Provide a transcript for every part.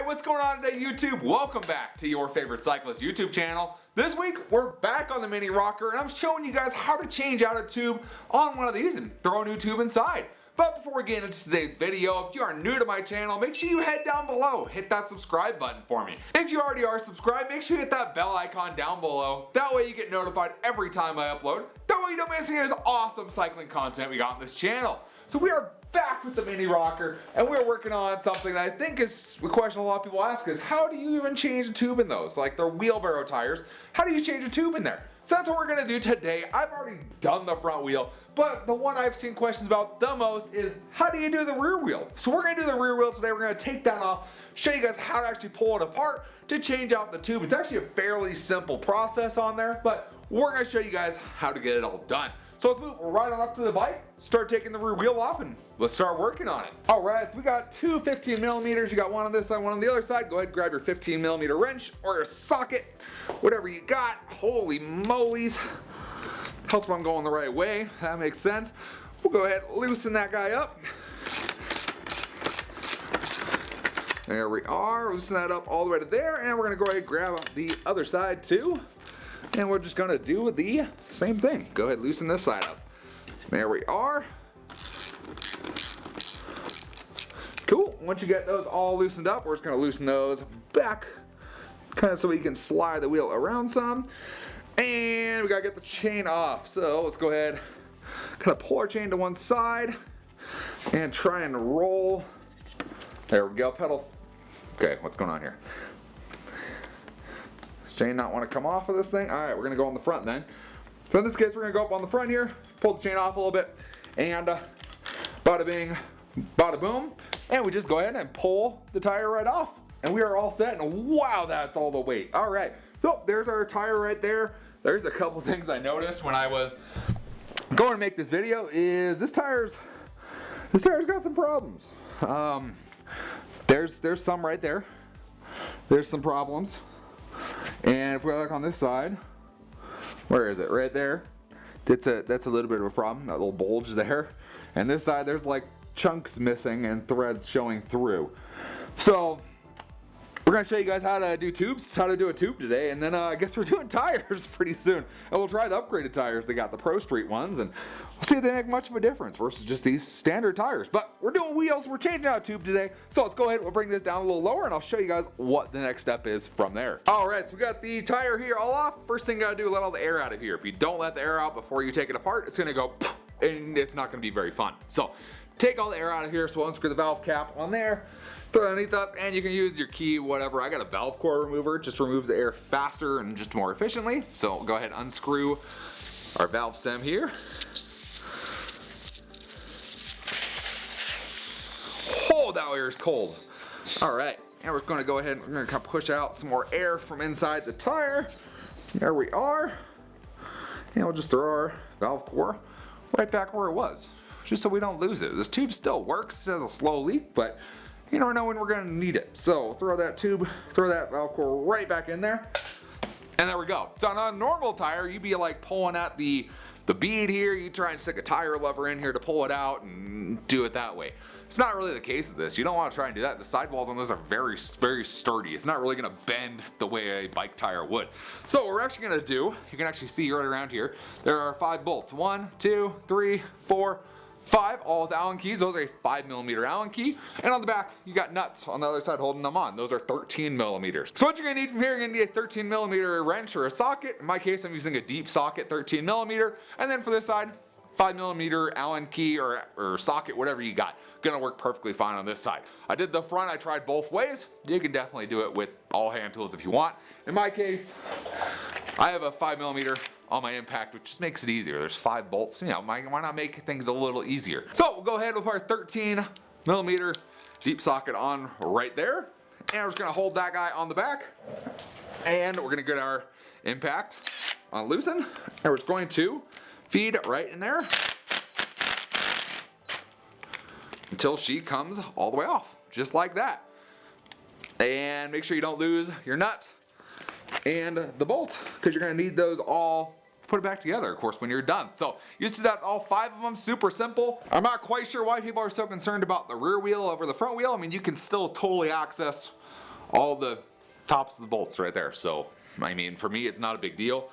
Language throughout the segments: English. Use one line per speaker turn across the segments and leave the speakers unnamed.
What's going on today, YouTube? Welcome back to your favorite cyclist YouTube channel. This week, we're back on the Mini Rocker, and I'm showing you guys how to change out a tube on one of these and throw a new tube inside. But before we get into today's video, if you are new to my channel, make sure you head down below, hit that subscribe button for me. If you already are subscribed, make sure you hit that bell icon down below. That way you get notified every time I upload. That way you don't miss any of this awesome cycling content we got on this channel. So we are back with the Mini Rocker, and we're working on something that I think is a question a lot of people ask is, how do you even change a tube in those? Like they're wheelbarrow tires, how do you change a tube in there? So that's what we're gonna do today. I've already done the front wheel, but the one I've seen questions about the most is, how do you do the rear wheel? So we're gonna do the rear wheel today. We're gonna take that off, show you guys how to actually pull it apart to change out the tube. It's actually a fairly simple process on there, but we're gonna show you guys how to get it all done. So let's move right on up to the bike, start taking the rear wheel off, and let's start working on it. All right, so we got two 15 millimeters. You got one on this side, one on the other side. Go ahead and grab your 15 millimeter wrench or your socket, whatever you got. Holy moly's. Helps if I'm going the right way. That makes sense. We'll go ahead and loosen that guy up. There we are, loosen that up all the way to there, and we're gonna go ahead and grab the other side too. And we're just gonna do the same thing. Go ahead, loosen this side up. There we are. Cool, once you get those all loosened up, we're just gonna loosen those back, kind of so we can slide the wheel around some. And we gotta get the chain off. So let's go ahead, kind of pull our chain to one side and try and roll. There we go, pedal. Okay, what's going on here? Chain not want to come off of this thing. All right, we're gonna go on the front then. So in this case, we're gonna go up on the front here, pull the chain off a little bit, and bada bing, bada boom, and we just go ahead and pull the tire right off, and we are all set. And wow, that's all the weight. All right, so there's our tire right there. There's a couple things I noticed when I was going to make this video. Is this tire's got some problems. There's some right there. There's some problems. And if we look on this side, where is it? Right there. That's a little bit of a problem, that little bulge there. And this side, there's like chunks missing and threads showing through. So we're gonna show you guys how to do tubes, how to do a tube today, and then I guess we're doing tires pretty soon. And we'll try the upgraded tires. They got the Pro Street ones, and we'll see if they make much of a difference versus just these standard tires. But we're doing wheels, we're changing out a tube today. So let's go ahead, we'll bring this down a little lower, and I'll show you guys what the next step is from there. All right, so we got the tire here all off. First thing you gotta do, let all the air out of here. If you don't let the air out before you take it apart, it's gonna go poof, and it's not gonna be very fun. So take all the air out of here, so we'll unscrew the valve cap on there. Throw it underneath us, and you can use your key, whatever. I got a valve core remover, it just removes the air faster and just more efficiently. So we'll go ahead and unscrew our valve stem here. Oh, that air is cold. All right, and we're gonna go ahead and we're gonna kind of push out some more air from inside the tire. There we are. And we'll just throw our valve core right back where it was, just so we don't lose it. This tube still works, it has a slow leak, but you never know when we're gonna need it. So throw that tube, throw that valve core right back in there. And there we go. So on a normal tire, you'd be like pulling at the bead here. You try and stick a tire lever in here to pull it out and do it that way. It's not really the case of this. You don't want to try and do that. The sidewalls on this are very, very sturdy. It's not really gonna bend the way a bike tire would. So what we're actually gonna do, you can actually see right around here, there are 5 bolts. 1, 2, 3, 4, 5, all with Allen keys. Those are a 5 millimeter Allen key. And on the back, you got nuts on the other side holding them on. Those are 13 millimeters. So what you're gonna need from here, you're gonna need a 13 millimeter wrench or a socket. In my case, I'm using a deep socket, 13 millimeter. And then for this side, 5 millimeter Allen key or socket, whatever you got. Gonna work perfectly fine on this side. I did the front, I tried both ways. You can definitely do it with all hand tools if you want. In my case, I have a 5 millimeter on my impact, which just makes it easier. There's 5 bolts, you know, why not make things a little easier? So we'll go ahead with our 13 millimeter deep socket on right there. And we're just gonna hold that guy on the back. And we're gonna get our impact on loosen. And we're just going to feed right in there until she comes all the way off, just like that. And make sure you don't lose your nut and the bolt, because you're gonna need those all put it back together, of course, when you're done. So you just do that, all 5 of them, super simple. I'm not quite sure why people are so concerned about the rear wheel over the front wheel. I mean, you can still totally access all the tops of the bolts right there. So, I mean, for me, it's not a big deal.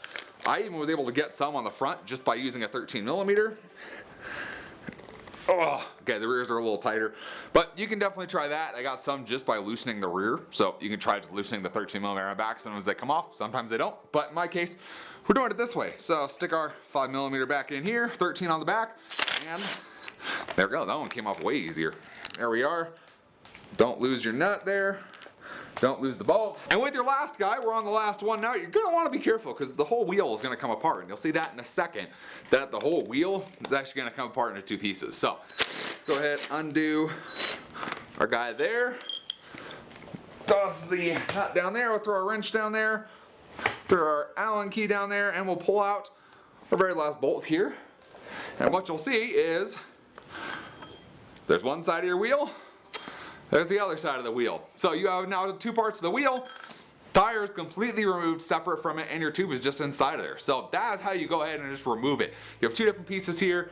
I even was able to get some on the front just by using a 13mm. Oh, okay, the rears are a little tighter, but you can definitely try that. I got some just by loosening the rear, so you can try just loosening the 13mm on back. Sometimes they come off, sometimes they don't, but in my case, we're doing it this way. So stick our 5mm back in here, 13 on the back, and there we go. That one came off way easier. There we are. Don't lose your nut there. Don't lose the bolt. And with your last guy, we're on the last one now. You're gonna wanna be careful because the whole wheel is gonna come apart. And you'll see that in a second, that the whole wheel is actually gonna come apart into two pieces. So, let's go ahead, undo our guy there. Toss the nut down there, we'll throw our wrench down there, throw our Allen key down there, and we'll pull out our very last bolt here. And what you'll see is, there's one side of your wheel, there's the other side of the wheel. So you have now two parts of the wheel, tire is completely removed separate from it, and your tube is just inside of there. So that is how you go ahead and just remove it. You have two different pieces here,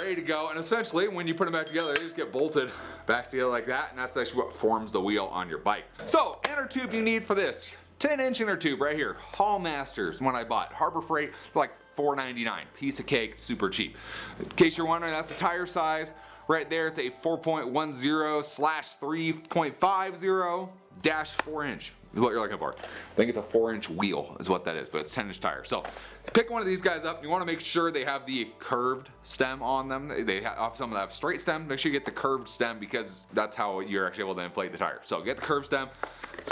ready to go, and essentially when you put them back together, they just get bolted back together like that, and that's actually what forms the wheel on your bike. So inner tube you need for this, 10-inch inner tube right here, Hall Masters, one I bought, Harbor Freight, like $4.99, piece of cake, super cheap. In case you're wondering, that's the tire size. Right there, it's a 4.10/3.50-4-inch is what you're looking for. I think it's a 4-inch wheel is what that is, but it's 10-inch tire. So pick one of these guys up. You want to make sure they have the curved stem on them. They have some that have straight stem. Make sure you get the curved stem because that's how you're actually able to inflate the tire. So get the curved stem,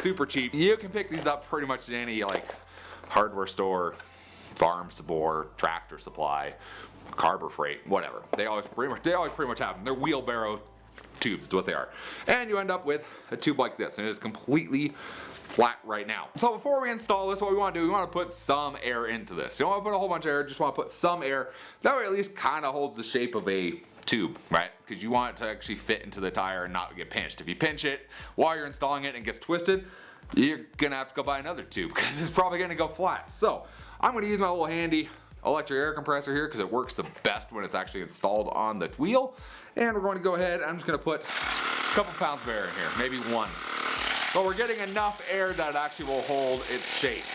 super cheap. You can pick these up pretty much at any like hardware store, farm support, tractor supply, Harbor Freight, whatever. They always pretty much have them. They're wheelbarrow tubes is what they are. And you end up with a tube like this, and it is completely flat right now. So before we install this, what we want to do, we want to put some air into this. You don't want to put a whole bunch of air, just want to put some air. That way at least kind of holds the shape of a tube, right? Because you want it to actually fit into the tire and not get pinched. If you pinch it while you're installing it and it gets twisted, you're gonna have to go buy another tube because it's probably gonna go flat. So I'm gonna use my little handy electric air compressor here because it works the best when it's actually installed on the wheel. And we're going to go ahead, I'm just going to put a couple pounds of air in here, maybe one. But we're getting enough air that it actually will hold its shape.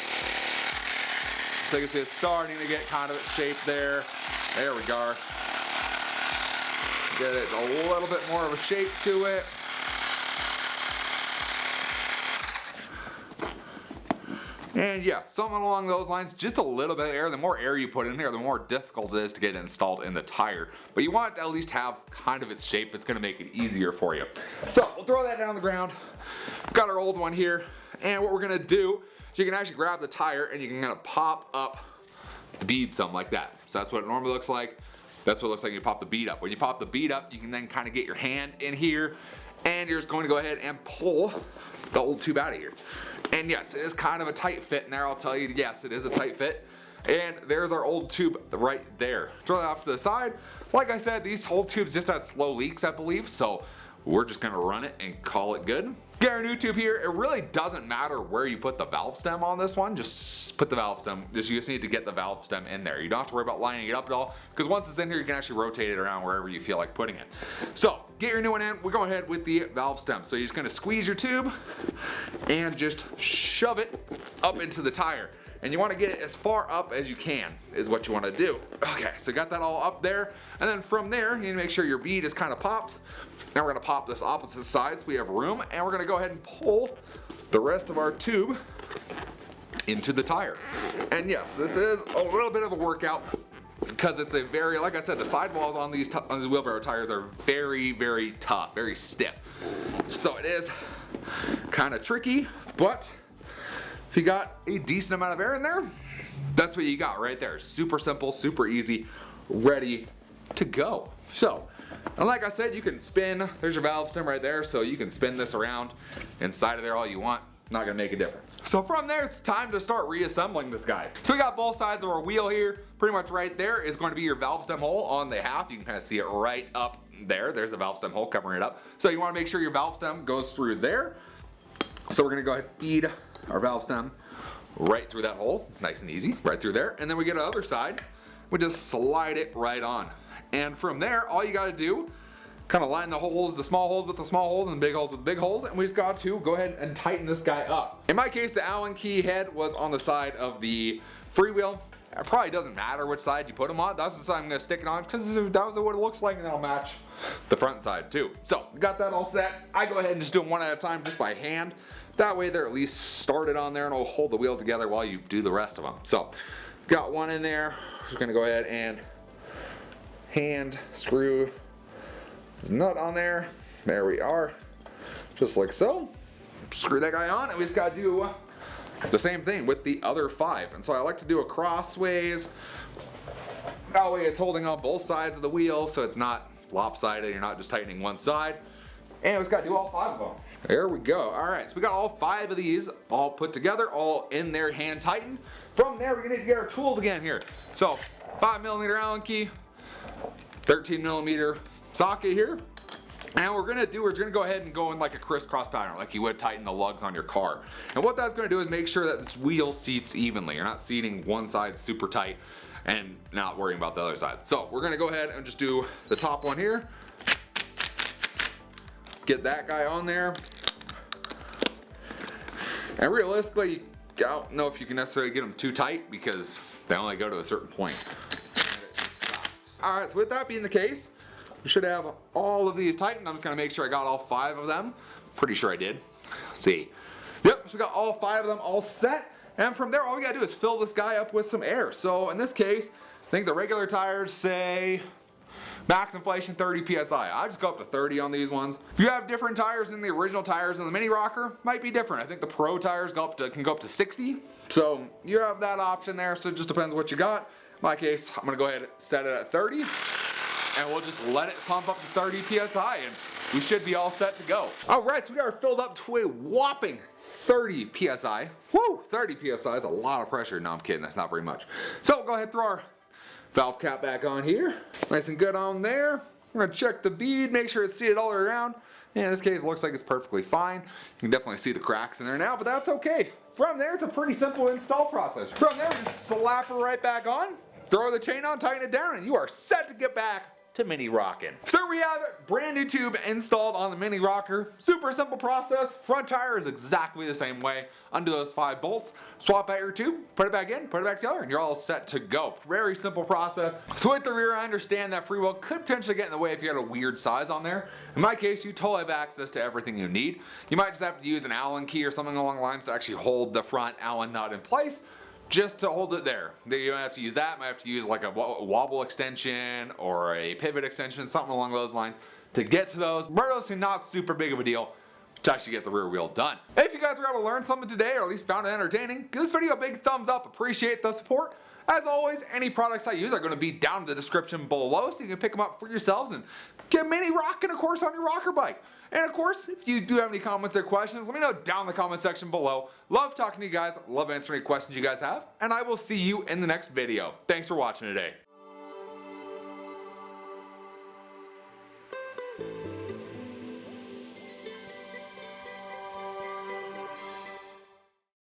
So you can see it's starting to get kind of its shape there. There we go. Get it a little bit more of a shape to it. And yeah, something along those lines, just a little bit of air. The more air you put in here, the more difficult it is to get it installed in the tire. But you want it to at least have kind of its shape. It's gonna make it easier for you. So we'll throw that down on the ground. We've got our old one here. And what we're gonna do is you can actually grab the tire and you can kind of pop up the bead some like that. So that's what it normally looks like. That's what it looks like when you pop the bead up. When you pop the bead up, you can then kind of get your hand in here and you're just going to go ahead and pull the old tube out of here. And yes, it is kind of a tight fit in there, I'll tell you. Yes, it is a tight fit. And there's our old tube right there. Throw that off to the side. Like I said, these whole tubes just had slow leaks, I believe, so we're just gonna run it and call it good. Get our new tube here. It really doesn't matter where you put the valve stem on this one. Just put the valve stem. You just need to get the valve stem in there. You don't have to worry about lining it up at all because once it's in here, you can actually rotate it around wherever you feel like putting it. So get your new one in. We're going ahead with the valve stem. So you're just gonna squeeze your tube and just shove it up into the tire. And you want to get it as far up as you can is what you want to do. Okay, so got that all up there. And then from there, you need to make sure your bead is kind of popped. Now we're going to pop this opposite side so we have room. And we're going to go ahead and pull the rest of our tube into the tire. And yes, this is a little bit of a workout because it's a very, like I said, the sidewalls on these wheelbarrow tires are very, very tough, very stiff. So it is kind of tricky, but if you got a decent amount of air in there, that's what you got right there. Super simple, super easy, ready to go. So, and like I said, you can spin, there's your valve stem right there, so you can spin this around inside of there all you want. Not gonna make a difference. So from there, it's time to start reassembling this guy. So we got both sides of our wheel here. Pretty much right there is going to be your valve stem hole on the half. You can kind of see it right up there. There's a valve stem hole covering it up. So you wanna make sure your valve stem goes through there. So we're gonna go ahead and feed our valve stem right through that hole, nice and easy, right through there. And then we get the other side, we just slide it right on. And from there, all you gotta do kind of line the holes, the small holes with the small holes and the big holes with the big holes, and we just got to go ahead and tighten this guy up. In my case, the Allen key head was on the side of the freewheel. It probably doesn't matter which side you put them on. That's the side I'm going to stick it on because that was what it looks like, and it'll match the front side too. So got that all set. I go ahead and just do them one at a time just by hand. That way they're at least started on there and it'll hold the wheel together while you do the rest of them. So got one in there. Just going to go ahead and hand screw the nut on there. There we are. Just like so. Screw that guy on, and we just got to do the same thing with the other 5. And so I like to do a crossways. That way it's holding on both sides of the wheel so it's not lopsided. You're not just tightening one side. And we just got to do all 5 of them. There we go. Alright, so we got all 5 of these all put together, all in there hand tightened. From there we're going to need to get our tools again here. So 5mm Allen key, 13mm socket here. And what we're going to do is we're going to go ahead and go in like a crisscross pattern, like you would tighten the lugs on your car. And what that's going to do is make sure that this wheel seats evenly. You're not seating one side super tight and not worrying about the other side. So we're going to go ahead and just do the top one here. Get that guy on there. And realistically, I don't know if you can necessarily get them too tight because they only go to a certain point. And it just stops. Alright, so with that being the case, we should have all of these tightened. I'm just going to make sure I got all 5 of them. Pretty sure I did. Let's see. Yep, so we got all 5 of them all set. And from there, all we got to do is fill this guy up with some air. So in this case, I think the regular tires say max inflation 30 psi. I just go up to 30 on these ones. If you have different tires than the original tires in the Mini Rocker, might be different. I think the Pro tires can go up to 60. So you have that option there. So it just depends what you got. In my case, I'm going to go ahead and set it at 30. And we'll just let it pump up to 30 psi and we should be all set to go. Alright, so we got her filled up to a whopping 30 psi. Woo! 30 psi is a lot of pressure. No, I'm kidding, that's not very much. So we'll go ahead and throw our valve cap back on here. Nice and good on there. We're going to check the bead, make sure it's seated all the way around. And in this case, it looks like it's perfectly fine. You can definitely see the cracks in there now, but that's okay. From there, it's a pretty simple install process. From there, just slap her right back on, throw the chain on, tighten it down, and you are set to get back to Mini Rockin'. So there we have it, brand new tube installed on the Mini Rocker. Super simple process. Front tire is exactly the same way. Undo those 5 bolts, swap out your tube, put it back in, put it back together, and you're all set to go. Very simple process. So with the rear, I understand that freewheel could potentially get in the way if you had a weird size on there. In my case, you totally have access to everything you need. You might just have to use an Allen key or something along the lines to actually hold the front Allen nut in place, just to hold it there. You don't have to use that. You might have to use like a wobble extension or a pivot extension, something along those lines to get to those. But those are not super big of a deal to actually get the rear wheel done. If you guys were able to learn something today, or at least found it entertaining, give this video a big thumbs up. Appreciate the support. As always, any products I use are going to be down in the description below, so you can pick them up for yourselves and get Mini Rockin', of course, on your rocker bike. And of course, if you do have any comments or questions, let me know down in the comment section below. Love talking to you guys, love answering any questions you guys have, and I will see you in the next video. Thanks for watching today.